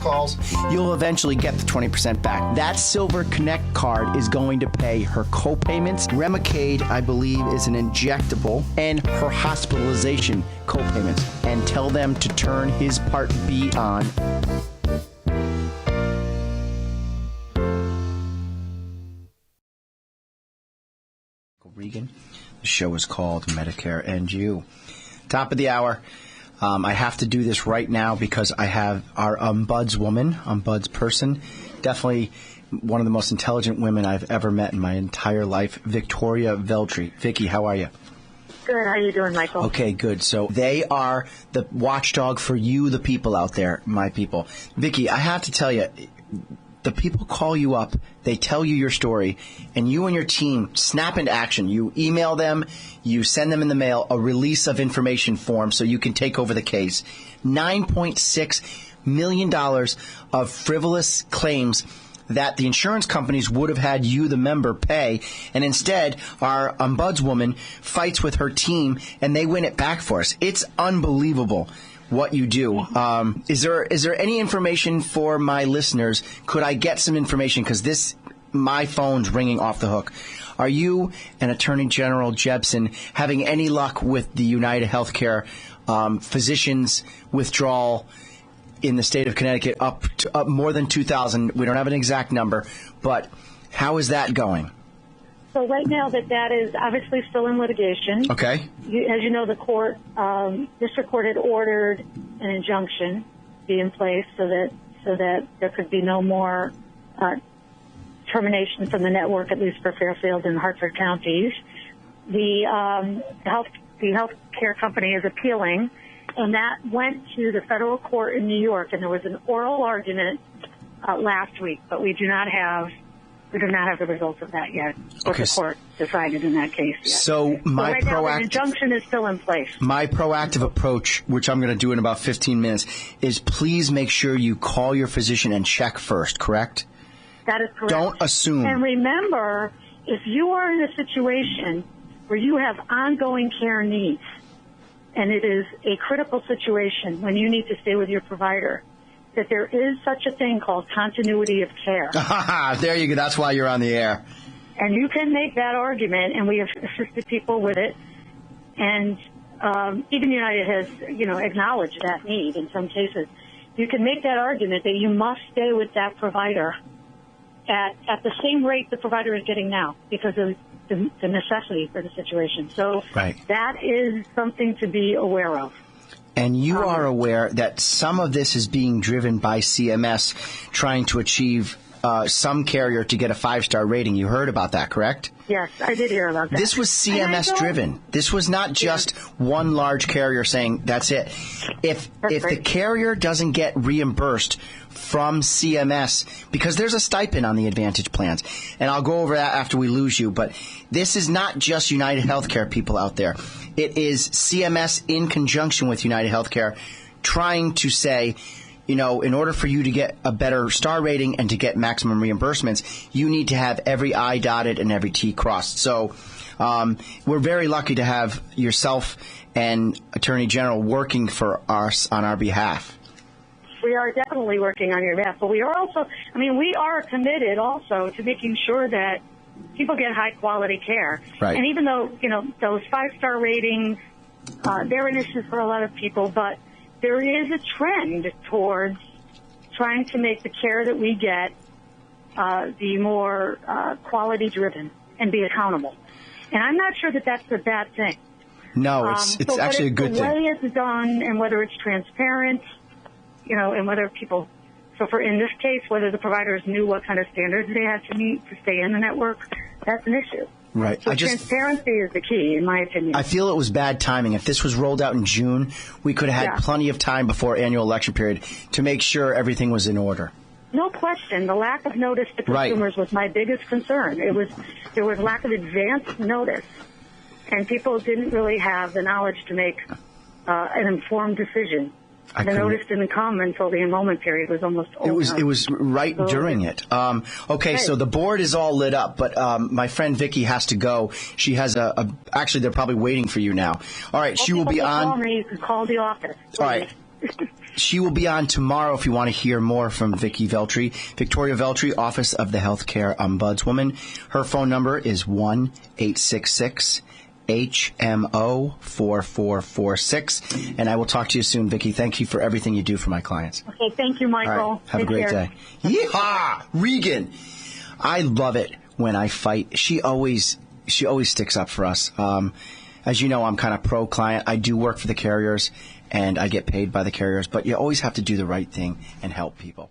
calls. You'll eventually get the 20% back. That Silver Connect card is going to pay her co-payments. Remicade, I believe, is an injectable, and her hospitalization co-payments. And tell them to turn his Part B on. Regan. The show is called Medicare and You. Top of the hour. I have to do this right now because I have our ombudswoman person, definitely one of the most intelligent women I've ever met in my entire life, Victoria Veltri. Vicki, how are you? Good. How you doing, Michael? Okay, good. So they are the watchdog for you, the people out there, my people. Vicki, I have to tell you, the people call you up, they tell you your story, and you and your team snap into action. You email them, you send them in the mail a release of information form so you can take over the case. $9.6 million of frivolous claims that the insurance companies would have had you, the member, pay, and instead our ombudswoman fights with her team and they win it back for us. It's unbelievable what you do. Is there any information for my listeners? Could I get some information? Because my phone's ringing off the hook. Are you and Attorney General Jebsen having any luck with the United Healthcare physicians withdrawal in the state of Connecticut up more than 2,000? We don't have an exact number, but how is that going? So right now that is obviously still in litigation. Okay. As you know, the court, district court had ordered an injunction be in place so that there could be no more termination from the network, at least for Fairfield and Hartford counties. The health care company is appealing, and that went to the federal court in New York, and there was an oral argument last week, but we do not have the results of that yet. What the court decided in that case yet. So right now, the injunction is still in place. My proactive approach, which I'm going to do in about 15 minutes, is please make sure you call your physician and check first, correct? That is correct. Don't assume. And remember, if you are in a situation where you have ongoing care needs, and it is a critical situation when you need to stay with your provider, that there is such a thing called continuity of care. There you go. That's why you're on the air. And you can make that argument, and we have assisted people with it. And even United has, acknowledged that need in some cases. You can make that argument that you must stay with that provider at the same rate the provider is getting now because of the necessity for the situation. So that is something to be aware of. And you are aware that some of this is being driven by CMS trying to achieve some carrier to get a 5-star rating. You heard about that, correct? Yes, I did hear about that. This was CMS driven. This was not just one large carrier saying that's it. If the carrier doesn't get reimbursed from CMS, because there's a stipend on the Advantage plans, and I'll go over that after we lose you, but this is not just United Healthcare people out there. It is CMS in conjunction with United Healthcare trying to say, in order for you to get a better star rating and to get maximum reimbursements, you need to have every I dotted and every T crossed. So we're very lucky to have yourself and Attorney General working for us on our behalf. We are definitely working on your behalf, but we are also, we are committed also to making sure that people get high-quality care. Right. And even though, those 5-star ratings, they're an issue for a lot of people, but there is a trend towards trying to make the care that we get be more quality-driven and be accountable. And I'm not sure that that's a bad thing. No, it's actually a good thing. The way it's done and whether it's transparent, and whether people, in this case, whether the providers knew what kind of standards they had to meet to stay in the network, that's an issue. Right. So transparency is the key, in my opinion. I feel it was bad timing. If this was rolled out in June, we could have had plenty of time before annual election period to make sure everything was in order. No question. The lack of notice to consumers was my biggest concern. There was lack of advance notice, and people didn't really have the knowledge to make an informed decision. The notice didn't come until the enrollment period was almost over. It was right during it. Okay, so the board is all lit up, but my friend Vicki has to go. She has actually, they're probably waiting for you now. All right, she will be on. Call me. You can call the office. All right. She will be on tomorrow if you want to hear more from Vicki Veltri. Victoria Veltri, Office of the Healthcare Ombudswoman. Her phone number is 1-866-HMO-4446. And I will talk to you soon, Vicki. Thank you for everything you do for my clients. Okay, thank you, Michael. All right, have Take a great care. day. Yeehaw! Regan. I love it when I fight. She always sticks up for us. As you know, I'm kind of pro-client. I do work for the carriers, and I get paid by the carriers, but you always have to do the right thing and help people.